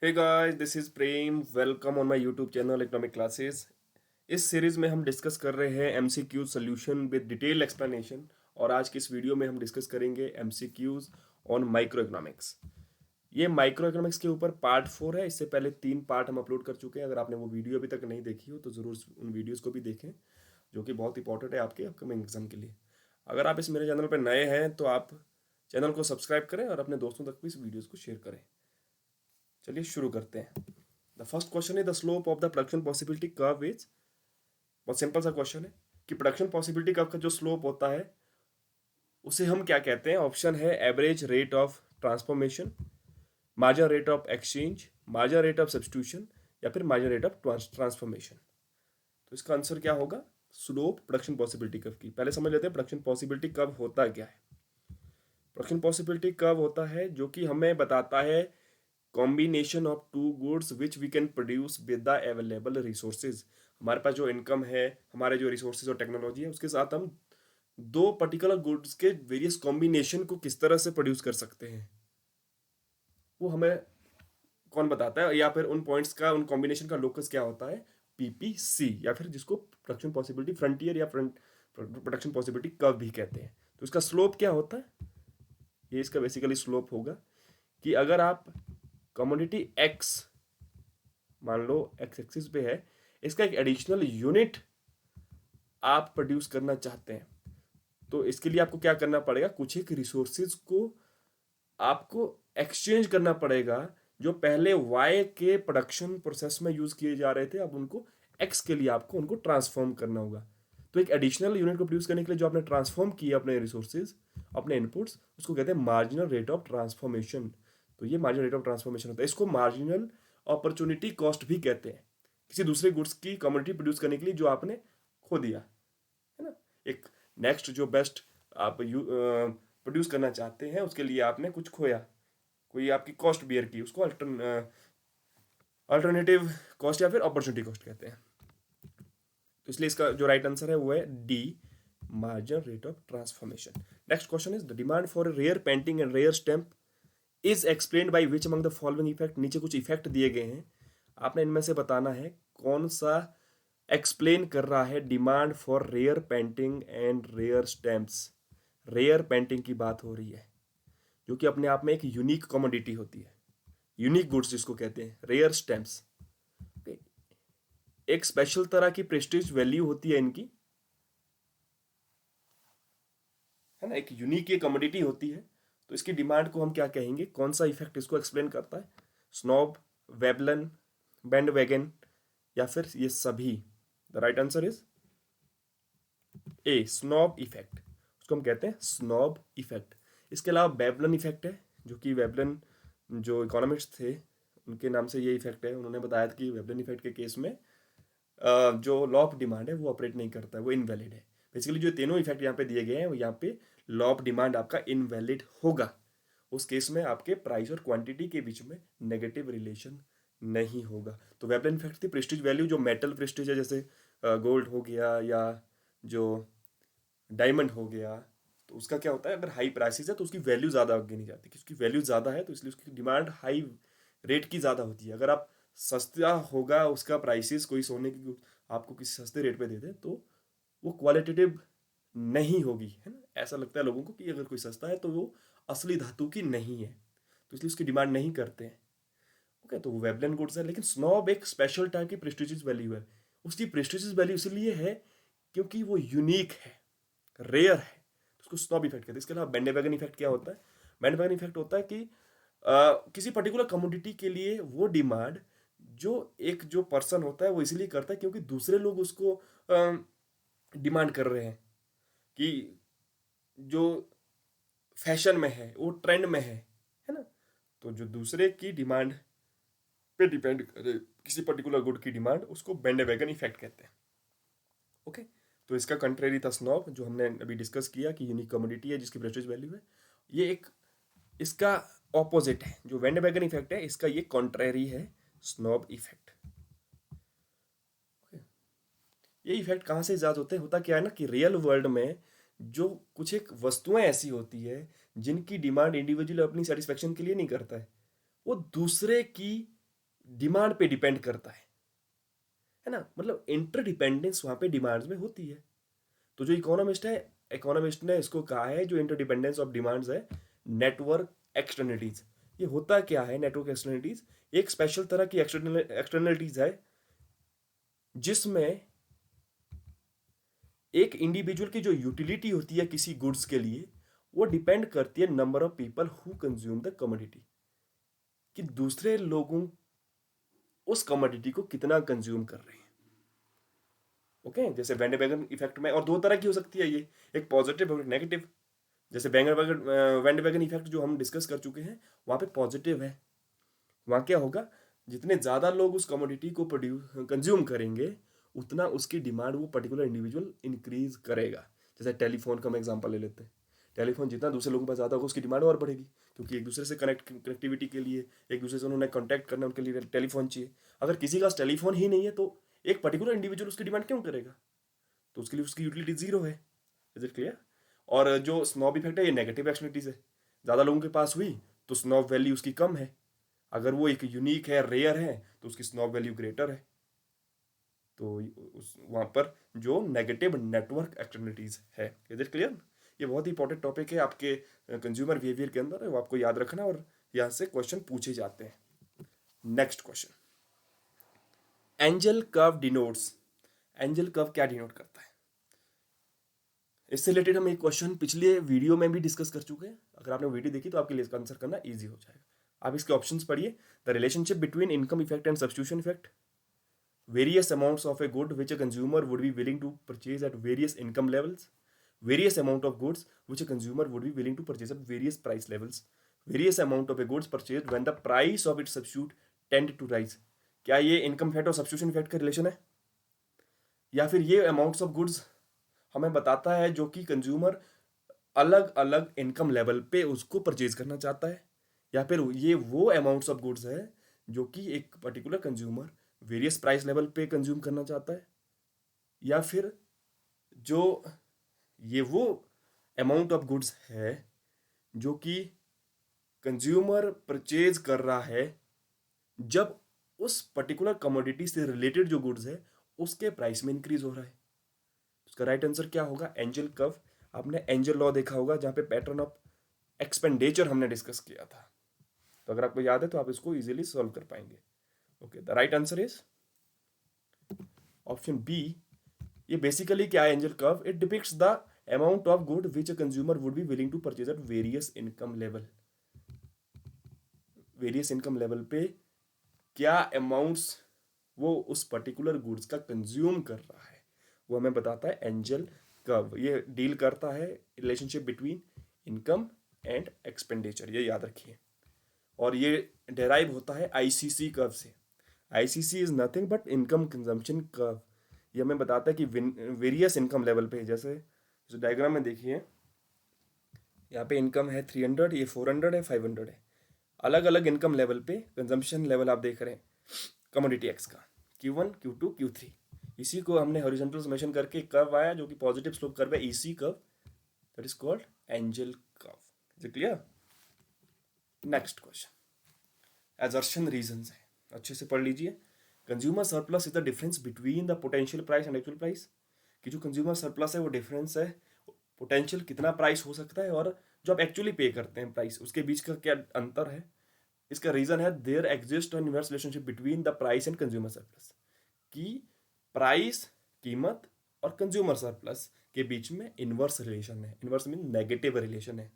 Hey guys, this is Prem. Welcome on my YouTube channel economic classes. इस series में हम discuss कर रहे हैं MCQ solution with detail explanation. और आज की इस वीडियो में हम डिस्कस करेंगे एमसीक्यूज ऑन माइक्रो इकोनॉमिक्स। ये माइक्रो इकोनॉमिक्स के ऊपर पार्ट 4 है। इससे पहले 3 पार्ट हम अपलोड कर चुके हैं। अगर आपने वो वीडियो अभी तक नहीं देखी हो तो ज़रूर उन वीडियोज़ को भी देखें, जो कि बहुत इंपॉर्टेंट है आपके अपकमिंग एग्जाम के लिए। अगर आप इस मेरे चैनल पर नए हैं तो आप चैनल को सब्सक्राइब करें और अपने दोस्तों तक भी इस वीडियोज़ को शेयर करें। चलिए शुरू करते हैं। द फर्स्ट क्वेश्चन है the slope of the production possibility curve is. बहुत सिंपल सा क्वेश्चन है कि प्रोडक्शन पॉसिबिलिटी कर्व का जो स्लोप होता है उसे हम क्या कहते हैं। ऑप्शन है average rate of transformation, marginal rate of exchange, marginal rate of substitution या फिर मार्जिनल रेट ऑफ ट्रांसफॉर्मेशन। तो इसका आंसर क्या होगा? स्लोप प्रोडक्शन पॉसिबिलिटी कर्व की। पहले समझ लेते हैं प्रोडक्शन पॉसिबिलिटी कर्व होता क्या है। प्रोडक्शन पॉसिबिलिटी कर्व होता है जो कि हमें बताता है combination of two goods which we can produce with the available resources. हमारे पास जो इनकम है, हमारे जो रिसोर्सेज और टेक्नोलॉजी है, उसके साथ हम दो पर्टिकुलर गुड्स के वेरियस कॉम्बिनेशन को किस तरह से प्रोड्यूस कर सकते हैं, वो हमें कौन बताता है। या फिर उन पॉइंट्स का, उन कॉम्बिनेशन का लोकस क्या होता है? पीपीसी, या फिर जिसको प्रोडक्शन पॉसिबिलिटी फ्रंटियर या फ्रंट प्रोडक्शन पॉसिबिलिटी कर्व भी कहते हैं। तो इसका स्लोप क्या होता है? ये इसका बेसिकली स्लोप होगा कि अगर आप कमोडिटी एक्स, मान लो एक्स एक्सिस पे है, इसका एक एडिशनल यूनिट आप प्रोड्यूस करना चाहते हैं, तो इसके लिए आपको क्या करना पड़ेगा? कुछ एक रिसोर्सेज को आपको एक्सचेंज करना पड़ेगा। जो पहले वाई के प्रोडक्शन प्रोसेस में यूज किए जा रहे थे, अब उनको एक्स के लिए आपको उनको ट्रांसफॉर्म करना होगा। तो एक एडिशनल यूनिट को प्रोड्यूस करने के लिए जो आपने ट्रांसफॉर्म किया अपने रिसोर्सेज, अपने इनपुट्स, उसको कहते हैं मार्जिनल रेट ऑफ ट्रांसफॉर्मेशन। तो ये मार्जिनल रेट ऑफ ट्रांसफॉर्मेशन होता है। इसको मार्जिनल अपॉर्चुनिटी कॉस्ट भी कहते हैं, किसी दूसरे गुड्स की कमोडिटी प्रोड्यूस करने के लिए जो आपने खो दिया है ना। एक नेक्स्ट जो बेस्ट आप प्रोड्यूस करना चाहते हैं, उसके लिए आपने कुछ खोया, कोई आपकी कॉस्ट बियर की, उसको अल्टरनेटिव कॉस्ट या फिर अपॉर्चुनिटी कॉस्ट कहते हैं। तो इसलिए इसका जो राइट आंसर है वो है D, marginal rate of transformation. Next question is the demand for rare painting and rare stamp is explained by which among the following effect. नीचे कुछ इफेक्ट दिए गए हैं, आपने इनमें से बताना है कौन सा एक्सप्लेन कर रहा है demand for rare painting and rare stamps. Rare painting की बात हो रही है, जो कि अपने आप में एक यूनिक कमोडिटी होती है, यूनिक गुड्स जिसको कहते हैं। रेयर स्टैम्प्स एक स्पेशल तरह की प्रेस्टीज वैल्यू होती है इनकी, है ना, एक यूनिक ये कमोडिटी होती है। तो इसकी डिमांड को हम क्या कहेंगे? कौन सा इफेक्ट इसको एक्सप्लेन करता है? स्नॉब, वेबलन, बैंड वैगन या फिर ये सभी? The right answer is a, snob effect. उसको हम कहते हैं स्नॉब इफेक्ट। इसके अलावा वेबलन इफेक्ट है, जो कि वेबलन जो इकोनॉमिस्ट थे उनके नाम से ये इफेक्ट है। उन्होंने बताया था कि वेबलन इफेक्ट के केस में जो लॉ ऑफ डिमांड है वो ऑपरेट नहीं करता है, वो इनवैलिड है। बेसिकली जो तीनों इफेक्ट यहाँ पे दिए गए हैं, वो यहाँ पे लॉ ऑफ डिमांड आपका इनवैलिड होगा। उस केस में आपके प्राइस और क्वांटिटी के बीच में नेगेटिव रिलेशन नहीं होगा। तो वेबलन इफेक्ट थी प्रेस्टीज वैल्यू, जो मेटल प्रेस्टीज है, जैसे गोल्ड हो गया या जो डायमंड हो गया, तो उसका क्या होता है? अगर हाई प्राइसेस है तो उसकी वैल्यू ज़्यादा गिनी जाती है, क्योंकि उसकी वैल्यू ज़्यादा है तो इसलिए उसकी डिमांड हाई रेट की ज़्यादा होती है। अगर आप सस्ता होगा उसका प्राइसेस, कोई सोने की आपको किसी सस्ते रेट पे दे दे, तो वो क्वालिटेटिव नहीं होगी, है ना। ऐसा लगता है लोगों को कि अगर कोई सस्ता है तो वो असली धातु की नहीं है, तो इसलिए उसकी डिमांड नहीं करते हैं। ओके, तो वो वेबलन गुड्स है। लेकिन स्नॉब एक स्पेशल टाइप की प्रेस्टिजियस वैल्यू है। उसकी प्रेस्टिजियस वैल्यू इसलिए है क्योंकि वो यूनिक है, रेयर है, तो उसको स्नॉब इफेक्ट कहते हैं। इसके अलावा बैंडवैगन इफेक्ट क्या होता है? बैंडवैगन इफेक्ट होता है कि किसी पर्टिकुलर कमोडिटी के लिए वो डिमांड जो एक जो पर्सन होता है वो इसलिए करता है क्योंकि दूसरे लोग उसको डिमांड कर रहे हैं, कि जो फैशन में है, वो ट्रेंड में है ना। तो जो दूसरे की डिमांड पे डिपेंड करे किसी पर्टिकुलर गुड की डिमांड, उसको बैंडवैगन इफेक्ट कहते हैं। ओके, तो इसका कंट्रेरी था स्नॉब, जो हमने अभी डिस्कस किया कि यूनिक कमोडिटी है जिसकी प्रेस्टीज वैल्यू है। ये एक इसका ऑपोजिट है। जो बैंडवैगन इफेक्ट है इसका ये कॉन्ट्रेरी है, स्नॉब इफेक्ट। ये इफेक्ट कहाँ से ईजाद होते हैं? होता क्या है ना कि रियल वर्ल्ड में जो कुछ एक वस्तुएं ऐसी होती है जिनकी डिमांड इंडिविजुअल अपनी सेटिस्फेक्शन के लिए नहीं करता है, वो दूसरे की डिमांड पे डिपेंड करता है ना, मतलब इंटरडिपेंडेंस वहां पे डिमांड्स में होती है। तो जो इकोनॉमिस्ट ने इसको कहा है, जो इंटरडिपेंडेंस ऑफ डिमांड्स है, नेटवर्क एक्सटर्नलिटीज। ये होता क्या है नेटवर्क एक्सटर्नलिटीज? एक स्पेशल तरह की एक्सटर्नलिटीज है जिसमें एक इंडिविजुअल की जो यूटिलिटी होती है किसी गुड्स के लिए, वो डिपेंड करती है number of people who consume the commodity, कि दूसरे लोगों उस कमोडिटी को कितना कंज्यूम कर रहे हैं। ओके, जैसे वैंडरवेगन इफेक्ट में, और दो तरह की हो सकती है ये, एक पॉजिटिव और नेगेटिव। जैसे वैंडरवेगन इफेक्ट जो हम डिस्कस कर चुके हैं, वहां पे पॉजिटिव है। वहां क्या होगा, जितने ज्यादा लोग उस कमोडिटी को प्रोड्यूस कंज्यूम करेंगे, उतना उसकी डिमांड वो पर्टिकुलर इंडिविजुअल इंक्रीज करेगा। जैसे टेलीफोन का हम एग्जांपल ले लेते हैं। टेलीफोन जितना दूसरे लोगों के पास ज़्यादा होगा, उसकी डिमांड और बढ़ेगी, क्योंकि एक दूसरे से कनेक्टिविटी के लिए, एक दूसरे से उन्होंने कॉन्टैक्ट करना, उनके लिए टेलीफोन चाहिए। अगर किसी का टेलीफोन ही नहीं है तो एक पर्टिकुलर इंडिविजुअल उसकी डिमांड क्यों करेगा? तो उसके लिए उसकी यूटिलिटी जीरो है। Is it clear? और जो स्नॉब इफेक्ट है, ये नेगेटिव एक्सटर्नलिटीज है। ज़्यादा लोगों के पास हुई तो स्नॉब वैल्यू उसकी कम है। अगर वो एक यूनिक है, रेयर है, तो उसकी स्नॉब वैल्यू ग्रेटर है। तो वहां पर जो नेगेटिव नेटवर्क एक्सटर्नलिटीज है। Is it clear? ये बहुत ही इंपॉर्टेंट टॉपिक है आपके कंज्यूमर बिहेवियर के अंदर, वो आपको याद रखना, और यहाँ से क्वेश्चन पूछे जाते हैं। Next question, angel curve denotes. Angel curve क्या डिनोट करता है? इससे रिलेटेड हम एक क्वेश्चन पिछले वीडियो में भी डिस्कस कर चुके हैं। अगर आपने वीडियो देखी तो आपके लिए इसका आंसर करना ईजी हो जाएगा। आप इसके ऑप्शंस पढ़िए। The relationship between income effect and substitution effect, various amounts of a good which a consumer would be willing to purchase at various income levels, various amount of goods which a consumer would be willing to purchase at various price levels, various amount of a goods purchased when the price of its substitute tend to rise। क्या ये income effect और substitution effect का relation है, या फिर ये amounts of goods हमें बताता है जो कि कंज्यूमर अलग अलग इनकम लेवल पे उसको परचेज करना चाहता है, या फिर ये वो अमाउंट्स ऑफ गुड्स है जो कि एक particular consumer various price level पे कंज्यूम करना चाहता है, या फिर जो ये वो अमाउंट ऑफ गुड्स है जो कि कंज्यूमर परचेज कर रहा है जब उस पर्टिकुलर कमोडिटी से रिलेटेड जो गुड्स है उसके प्राइस में इंक्रीज हो रहा है। उसका राइट आंसर क्या होगा? Angel curve. आपने एंजल लॉ देखा होगा, जहां पे पैटर्न ऑफ एक्सपेंडिचर हमने डिस्कस किया था। तो अगर आपको याद है तो आप इसको इजीली सॉल्व कर पाएंगे। Okay, the right answer is option B. ये बेसिकली क्या है Engel curve? It depicts the amount of good which a consumer would be willing to purchase at various income level. Various income level पे क्या amounts वो उस particular goods का consume कर रहा है, वो हमें बताता है एंजल कर्व। ये डील करता है relationship between income and expenditure, ये याद रखिए। और ये डेराइव होता है आईसीसी कर्व से। ICC is nothing but income consumption curve. ये हमें बताता है कि वेरियस इनकम लेवल पे, जैसे जो डायग्राम में देखिए, यहाँ पे इनकम है 300, ये 400 है, 500 है। अलग अलग इनकम लेवल पे कंजम्पशन लेवल आप देख रहे हैं कमोडिटी एक्स का, Q1, Q2, Q3। इसी को हमने हॉरिजॉन्टल समेशन करके कर्व आया जो कि पॉजिटिव स्लोप कर्व है, EC curve, that is called angel curve. Is it clear? Next question, assertion reasons है, अच्छे से पढ़ लीजिए। Consumer surplus is the difference between the potential price and actual price. कि जो कंज्यूमर सरप्लस है वो डिफरेंस है, पोटेंशियल कितना प्राइस हो सकता है और जो आप एक्चुअली पे करते हैं प्राइस, उसके बीच का क्या अंतर है। इसका रीजन है there exist an inverse relationship between the price and consumer surplus. कि प्राइस, कीमत, और कंज्यूमर सरप्लस के बीच में इनवर्स रिलेशन है। इनवर्स मीन नेगेटिव रिलेशन है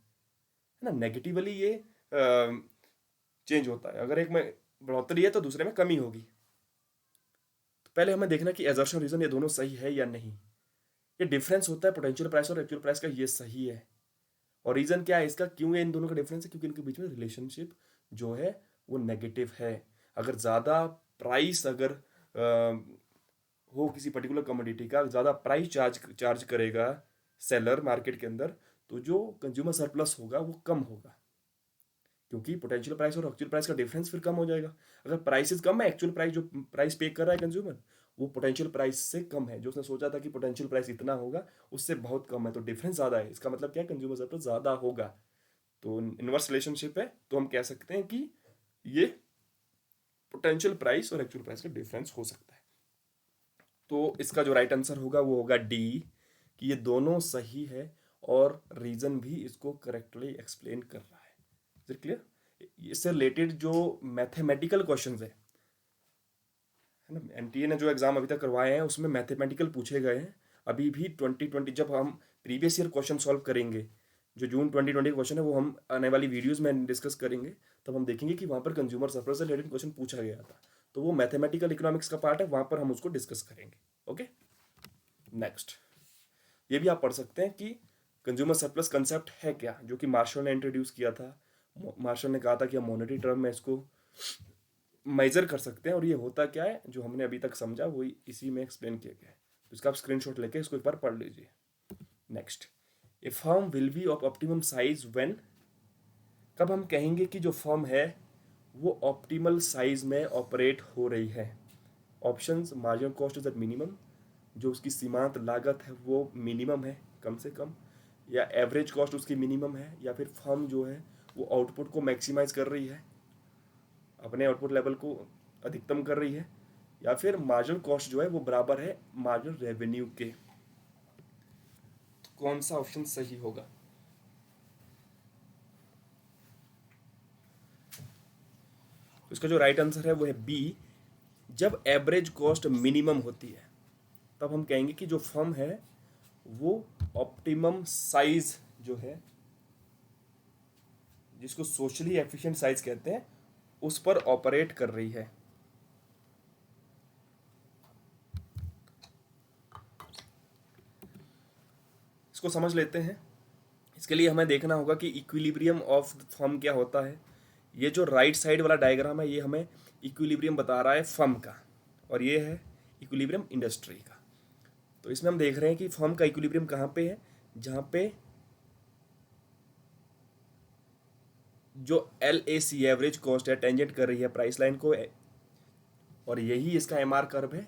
ना। नेगेटिवली ये चेंज होता है। अगर एक में बढ़ोतरी है तो दूसरे में कमी होगी। तो पहले हमें देखना कि एजर्शन रीजन ये दोनों सही है या नहीं। ये डिफरेंस होता है पोटेंशियल प्राइस और एक्चुअल प्राइस का, ये सही है। और रीजन क्या है इसका, क्यों है इन दोनों का डिफरेंस है? क्योंकि इनके बीच में रिलेशनशिप जो है वो नेगेटिव है। अगर ज़्यादा प्राइस अगर हो किसी पर्टिकुलर कमोडिटी का, ज़्यादा प्राइस चार्ज करेगा सेलर मार्केट के अंदर, तो जो कंज्यूमर सरप्लस होगा वो कम होगा, क्योंकि पोटेंशियल प्राइस और एक्चुअल प्राइस का डिफरेंस फिर कम हो जाएगा। अगर प्राइसेस कम है, एक्चुअल प्राइस जो प्राइस पे कर रहा है कंज्यूमर, वो पोटेंशियल प्राइस से कम है। जो उसने सोचा था कि पोटेंशियल प्राइस इतना होगा, उससे बहुत कम है, तो डिफरेंस ज़्यादा है। इसका मतलब क्या है? कंज्यूमर सरप्लस ज़्यादा होगा। तो इनवर्स रिलेशनशिप है, तो हम कह सकते हैं कि ये पोटेंशियल प्राइस और एक्चुअल प्राइस का डिफरेंस हो सकता है। तो इसका जो राइट आंसर होगा वो होगा डी, कि ये दोनों सही है और रीजन भी इसको करेक्टली एक्सप्लेन कर रहा है। Is it clear? इससे रिलेटेड जो मैथमेटिकल क्वेश्चंस है ना, एनटीए ने जो एग्जाम अभी तक करवाए हैं उसमें मैथमेटिकल पूछे गए हैं। अभी भी 2020 जब हम प्रीवियस ईयर क्वेश्चन सॉल्व करेंगे, जो जून 2020 क्वेश्चन है वो हम आने वाली वीडियोस में डिस्कस करेंगे, तब हम देखेंगे कि वहाँ पर कंज्यूमर सरप्लस से रिलेटेड क्वेश्चन पूछा गया था। तो वो मैथमेटिकल इकोनॉमिक्स का पार्ट है, वहाँ पर हम उसको डिस्कस करेंगे। ओके, नेक्स्ट ये भी आप पढ़ सकते हैं कि कंज्यूमर सरप्लस कंसेप्ट है क्या, जो कि मार्शल ने इंट्रोड्यूस किया था। मार्शल ने कहा था कि हम मॉनेटरी टर्म में इसको मेजर कर सकते हैं, और ये होता क्या है जो हमने अभी तक समझा वही इसी में एक्सप्लेन किया गया है। तो इसका आप स्क्रीनशॉट लेके इसको एक बार पढ़ लीजिए। Next, A firm will be of optimum size when, कब हम कहेंगे कि जो फर्म है वो ऑप्टिमल साइज में ऑपरेट हो रही है। Options, marginal cost is at minimum, जो उसकी सीमांत लागत है वो मिनिमम है, कम से कम, या एवरेज कॉस्ट उसकी मिनिमम है, या फिर फर्म जो है वो आउटपुट को मैक्सिमाइज कर रही है, अपने आउटपुट लेवल को अधिकतम कर रही है, या फिर मार्जिनल कॉस्ट जो है वो बराबर है मार्जिनल रेवेन्यू के। तो कौन सा ऑप्शन सही होगा? तो इसका जो राइट आंसर है वो है बी, जब एवरेज कॉस्ट मिनिमम होती है तब हम कहेंगे कि जो फर्म है वो ऑप्टिमम साइज जो है, जिसको सोशली एफिशिएंट साइज कहते हैं, उस पर ऑपरेट कर रही है। इसको समझ लेते हैं। इसके लिए हमें देखना होगा कि इक्विलिब्रियम ऑफ द फर्म क्या होता है। ये जो राइट साइड वाला डायग्राम है ये हमें इक्विलिब्रियम बता रहा है फर्म का, और ये है इक्विलिब्रियम इंडस्ट्री का। तो इसमें हम देख रहे हैं कि फर्म का इक्विलिब्रियम कहाँ पे है, जहाँ पे जो LAC एवरेज कॉस्ट है टेंजेंट कर रही है प्राइस लाइन को, और यही इसका MR कर्व है।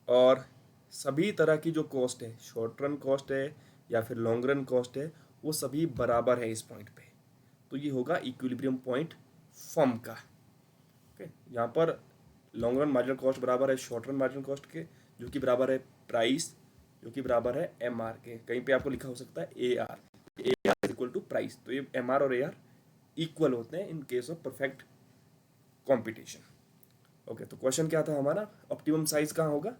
और सभी तरह की जो कॉस्ट है, शॉर्ट रन कॉस्ट है या फिर लॉन्ग रन कॉस्ट है, वो सभी बराबर है इस पॉइंट पे। तो ये होगा इक्विलिब्रियम पॉइंट फर्म का। ओके, यहाँ पर लॉन्ग रन मार्जिनल कॉस्ट बराबर है शॉर्ट रन मार्जिनल कॉस्ट के, जो कि बराबर है प्राइस, जो कि बराबर है MR के। कहीं पे आपको लिखा हो सकता है AR, AR equal to price. तो ये MR और AR इक्वल होते हैं in case of perfect competition. Okay, तो क्वेश्चन क्या था हमारा, ऑप्टिमम साइज कहाँ होगा,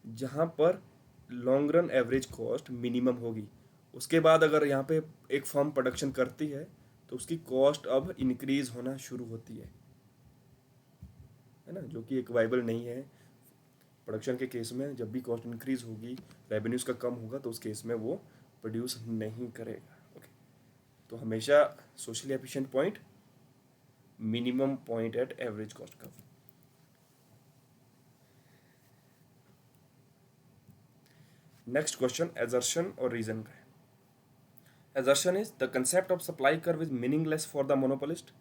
जहाँ पर long run average cost minimum होगी। उसके बाद अगर यहाँ पे एक फर्म प्रोडक्शन करती है तो उसकी कॉस्ट अब इंक्रीज होना शुरू होती है ना, जो कि एक वाइबल नहीं है। प्रोडक्शन के केस में जब भी कॉस्ट इंक्रीज होगी, रेवेन्यूज का कम होगा, तो उस केस में वो प्रोड्यूस नहीं करेगा। ओके, तो हमेशा socially efficient point minimum point at average cost curve. Next question assertion और रीजन का है। Assertion is the concept of supply curve is meaningless for the monopolist,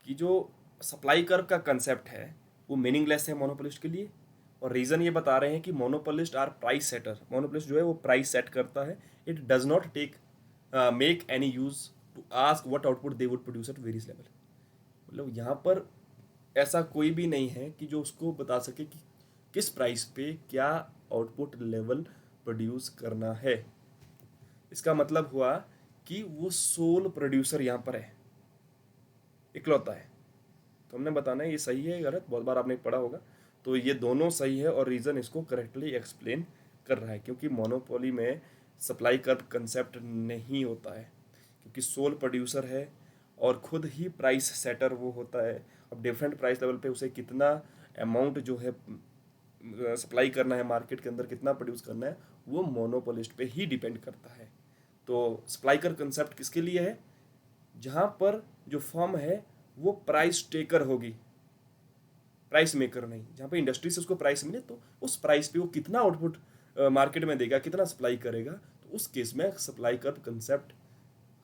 कि जो सप्लाई कर्व का कंसेप्ट है वो मीनिंगलेस है मोनोपोलिस्ट के लिए। और रीजन ये बता रहे हैं कि monopolist are price setter, monopolist जो है वो प्राइस सेट करता है। It does not take make any use to ask what output they would produce at various level. मतलब यहाँ पर ऐसा कोई भी नहीं है कि जो उसको बता सके कि किस प्राइस पे क्या आउटपुट लेवल प्रोड्यूस करना है। इसका मतलब हुआ कि वो सोल प्रोड्यूसर यहाँ पर है, इकलौता है। तो हमने बताना है ये सही है गलत, बहुत बार आपने पढ़ा होगा। तो ये दोनों सही है और रीज़न इसको करेक्टली एक्सप्लेन कर रहा है, क्योंकि मोनोपोली में सप्लाई कर्व कंसेप्ट नहीं होता है, क्योंकि सोल प्रोड्यूसर है और खुद ही प्राइस सेटर वो होता है। अब डिफरेंट प्राइस लेवल पे उसे कितना अमाउंट जो है सप्लाई करना है मार्केट के अंदर, कितना प्रोड्यूस करना है, वो मोनोपोलिस्ट पे ही डिपेंड करता है। तो सप्लाई कर्व कंसेप्ट किसके लिए है, जहाँ पर जो फर्म है वो प्राइस टेकर होगी, प्राइस मेकर नहीं। जहाँ पे इंडस्ट्री से उसको प्राइस मिले तो उस प्राइस पे वो कितना आउटपुट मार्केट में देगा, कितना सप्लाई करेगा, तो उस केस में सप्लाई कर्व कंसेप्ट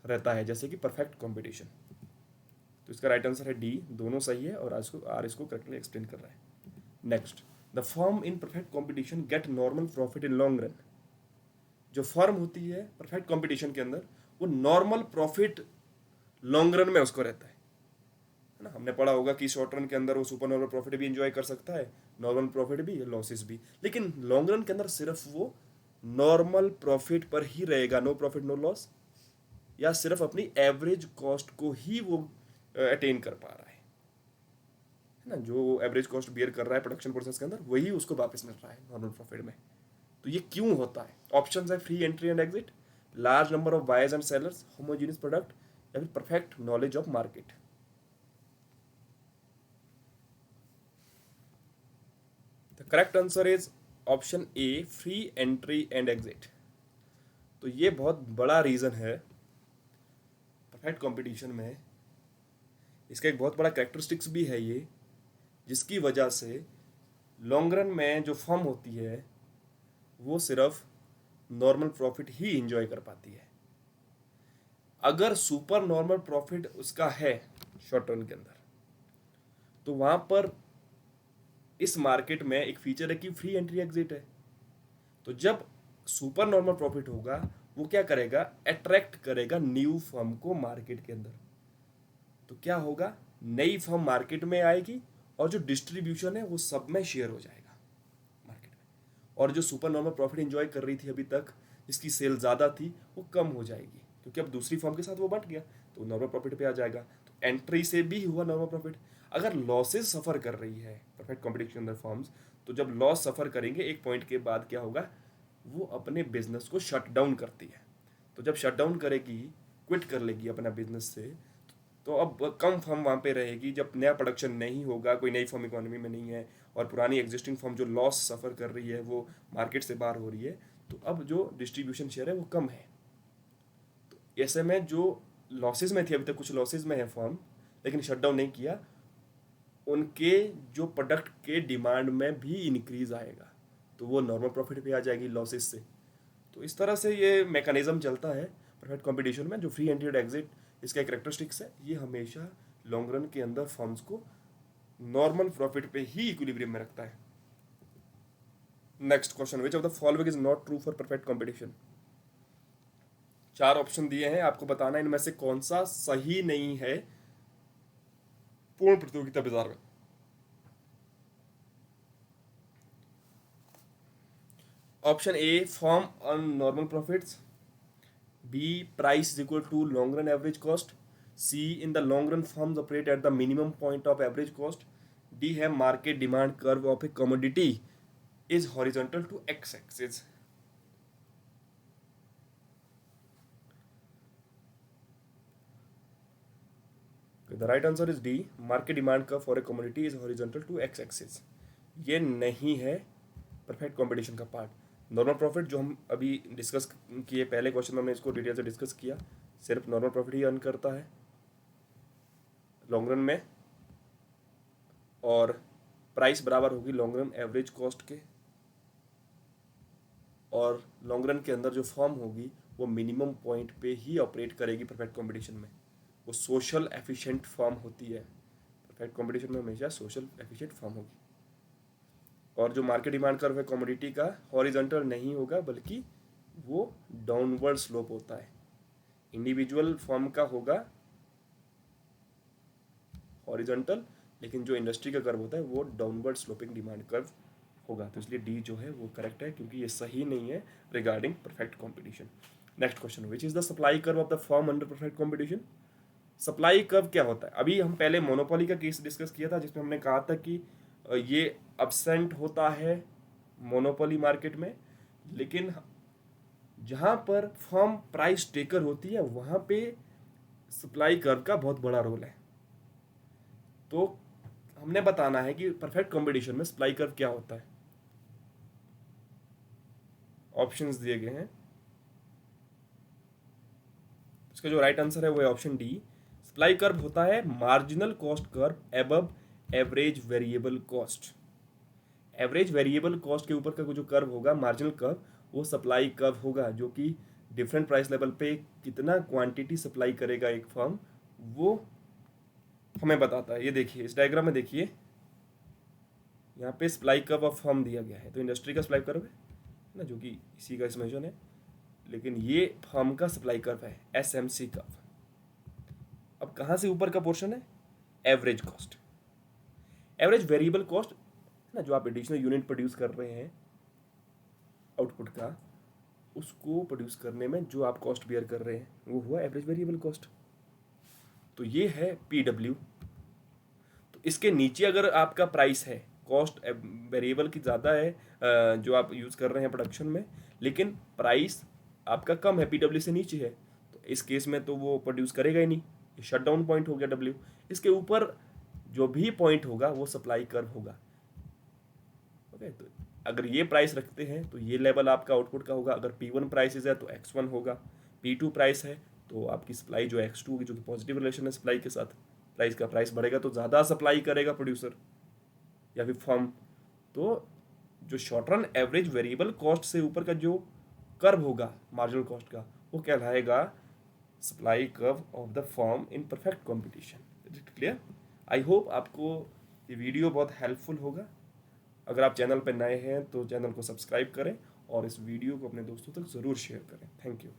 रहता है, जैसे कि परफेक्ट कंपटीशन। तो इसका राइट आंसर है डी, दोनों सही है और आर इसको करेक्टली एक्सप्लेन कर रहा है। Next, the firm in perfect competition get normal profit in long run. जो फर्म होती है परफेक्ट कॉम्पिटिशन के अंदर वो नॉर्मल प्रॉफिट लॉन्ग रन में उसको रहता है है ना। हमने पढ़ा होगा कि शॉर्ट रन के अंदर वो सुपर नॉर्मल प्रॉफिट भी इंजॉय कर सकता है, नॉर्मल प्रॉफिट भी, लॉसेस भी, लेकिन लॉन्ग रन के अंदर सिर्फ वो नॉर्मल प्रॉफिट पर ही रहेगा, नो प्रॉफिट नो लॉस, या सिर्फ अपनी एवरेज कॉस्ट को ही वो अटेन कर पा रहा है ना। जो एवरेज कॉस्ट बियर कर रहा है प्रोडक्शन प्रोसेस के अंदर, वही उसको वापस मिल रहा है नॉर्मल प्रॉफिट में। तो ये क्यों होता है? ऑप्शंस है free entry and exit, large number of buyers and sellers, homogeneous product, या फिर perfect knowledge of market. The correct answer is option A, free entry and exit. तो ये बहुत बड़ा रीजन है परफेक्ट कंपटीशन में, इसका एक बहुत बड़ा कैरेक्टरिस्टिक्स भी है ये, जिसकी वजह से लॉन्ग रन में जो फर्म होती है वो सिर्फ नॉर्मल प्रॉफिट ही इंजॉय कर पाती है। अगर सुपर नॉर्मल प्रॉफिट उसका है शॉर्ट रन के अंदर, तो वहां पर इस मार्केट में एक फीचर है कि फ्री एंट्री एग्जिट है। तो जब सुपर नॉर्मल प्रॉफिट होगा, वो क्या करेगा, अट्रैक्ट करेगा न्यू फर्म को मार्केट के अंदर। तो क्या होगा, नई फर्म मार्केट में आएगी और जो डिस्ट्रीब्यूशन है वो सब में शेयर हो जाएगा मार्केट में, और जो सुपर नॉर्मल प्रॉफिट एंजॉय कर रही थी अभी तक, जिसकी सेल ज़्यादा थी, वो कम हो जाएगी, क्योंकि अब दूसरी फर्म के साथ वो बंट गया, तो नॉर्मल प्रॉफिट पे आ जाएगा। तो एंट्री से भी हुआ नॉर्मल प्रॉफिट। अगर लॉसेस सफ़र कर रही है परफेक्ट कॉम्पिटिशन के अंदर फर्म्स, तो जब लॉस सफ़र करेंगे एक पॉइंट के बाद क्या होगा, वो अपने बिजनेस को शट डाउन करती है। तो जब शट डाउन करेगी, क्विट कर लेगी अपना बिजनेस से, तो अब कम फर्म वहाँ पे रहेगी। जब नया प्रोडक्शन नहीं होगा, कोई नई फर्म इकोनॉमी में नहीं है, और पुरानी एग्जिस्टिंग फर्म जो लॉस सफ़र कर रही है वो मार्केट से बाहर हो रही है, तो अब जो डिस्ट्रीब्यूशन शेयर है वो कम है। तो ऐसे में जो लॉसेज में थी अभी तक, कुछ लॉसेज में है फर्म, लेकिन शटडाउन नहीं किया, उनके जो प्रोडक्ट के डिमांड में भी इंक्रीज आएगा, तो वो नॉर्मल प्रॉफिट पे आ जाएगी लॉसेज से। तो इस तरह से ये मैकेनिज्म चलता है परफेक्ट कंपटीशन में। जो फ्री एंट्री एंड एग्जिट इसका एक कैरेक्टरिस्टिक्स है, ये हमेशा लॉन्ग रन के अंदर फर्म्स को नॉर्मल प्रॉफिट पे ही इक्विलिब्रियम में रखता है। Next question, which of the following is not true for perfect competition. 4 option दिए हैं, आपको बताना इनमें से कौन सा सही नहीं है पूर्ण प्रतियोगिता बाजार में। Option A, firm earn normal profits, B, price is equal to long run average cost, C, in the long run firms operate at the minimum point of average cost, D है market demand curve of a commodity is horizontal to X axis. The right answer is D, market demand curve for a commodity is horizontal to X axis. ये नहीं है perfect competition का part. Normal profit जो हम अभी discuss किए पहले question में, हमने इसको डिटेल से डिस्कस किया, सिर्फ नॉर्मल प्रॉफिट ही अर्न करता है लॉन्ग रन में, और प्राइस बराबर होगी लॉन्ग रन एवरेज कॉस्ट के, और लॉन्ग रन के अंदर जो फर्म होगी वो मिनिमम पॉइंट पे ही ऑपरेट करेगी परफेक्ट कंपटीशन में। वो सोशल एफिशिएंट फर्म होती है, परफेक्ट कंपटीशन में हमेशा सोशल एफिशिएंट फर्म होगी। और जो मार्केट डिमांड कर्व है कमोडिटी का, हॉरिजॉन्टल नहीं होगा, बल्कि वो डाउनवर्ड स्लोप होता है। इंडिविजुअल फर्म का होगा हॉरिजॉन्टल, लेकिन जो इंडस्ट्री का कर्व होता है वो डाउनवर्ड स्लोपिंग डिमांड कर्व होगा। तो इसलिए डी जो है वो करेक्ट है, क्योंकि ये सही नहीं है regarding perfect competition. Next question, which is the supply curve of the firm under perfect competition. Supply curve क्या होता है? अभी हम पहले मोनोपोली का केस डिस्कस किया था, जिसमें हमने कहा था कि ये अब्सेंट होता है मोनोपोली मार्केट में, लेकिन जहाँ पर फर्म प्राइस टेकर होती है वहाँ पे सप्लाई कर्व का बहुत बड़ा रोल है। तो हमने बताना है कि परफेक्ट कंपटीशन में सप्लाई कर्व क्या होता है। ऑप्शंस दिए गए हैं, इसका जो राइट आंसर है वो है ऑप्शन डी। सप्लाई कर्व होता है marginal cost curve above average variable cost. Average variable cost के ऊपर का जो कर्व होगा, मार्जिनल कर्व, वो सप्लाई कर्व होगा, जो कि डिफरेंट प्राइस लेवल पे कितना क्वांटिटी सप्लाई करेगा एक फर्म, वो हमें बताता है। ये देखिए इस डायग्राम में, देखिए यहाँ पे सप्लाई कर्व ऑफ फर्म दिया गया है, तो इंडस्ट्री का सप्लाई कर्व है ना, जो कि इसी का इसमेशन है, लेकिन ये फर्म का सप्लाई कर्व है, एसएमसी कर्व। अब कहाँ से ऊपर का पोर्शन है, average cost. Average variable cost ना, जो आप एडिशनल यूनिट प्रोड्यूस कर रहे हैं आउटपुट का, उसको प्रोड्यूस करने में जो आप कॉस्ट बियर कर रहे हैं वो हुआ एवरेज वेरिएबल कॉस्ट। तो ये है PW। तो इसके नीचे अगर आपका प्राइस है, कॉस्ट वेरिएबल की ज़्यादा है जो आप यूज़ कर रहे हैं प्रोडक्शन में, लेकिन प्राइस आपका कम है, PW से नीचे है, तो इस केस में तो वो प्रोड्यूस करेगा ही नहीं, ये शट डाउन पॉइंट हो गया W। इसके ऊपर जो भी पॉइंट होगा वो सप्लाई कर्व होगा। ओके, तो अगर ये प्राइस रखते हैं तो ये लेवल आपका आउटपुट का होगा। अगर P1 प्राइसेस है तो X1 होगा, P2 प्राइस है तो आपकी सप्लाई जो X2 होगी, जो कि पॉजिटिव रिलेशन है सप्लाई के साथ। प्राइस का प्राइस बढ़ेगा तो ज़्यादा सप्लाई करेगा प्रोड्यूसर या फिर फर्म। तो जो short run average variable cost से ऊपर का जो कर्व होगा मार्जिनल कॉस्ट का, वो कहलाएगा supply curve of the firm in perfect competition. Clear? I hope आपको ये वीडियो बहुत हेल्पफुल होगा। अगर आप चैनल पर नए हैं तो चैनल को सब्सक्राइब करें और इस वीडियो को अपने दोस्तों तक ज़रूर शेयर करें। Thank you.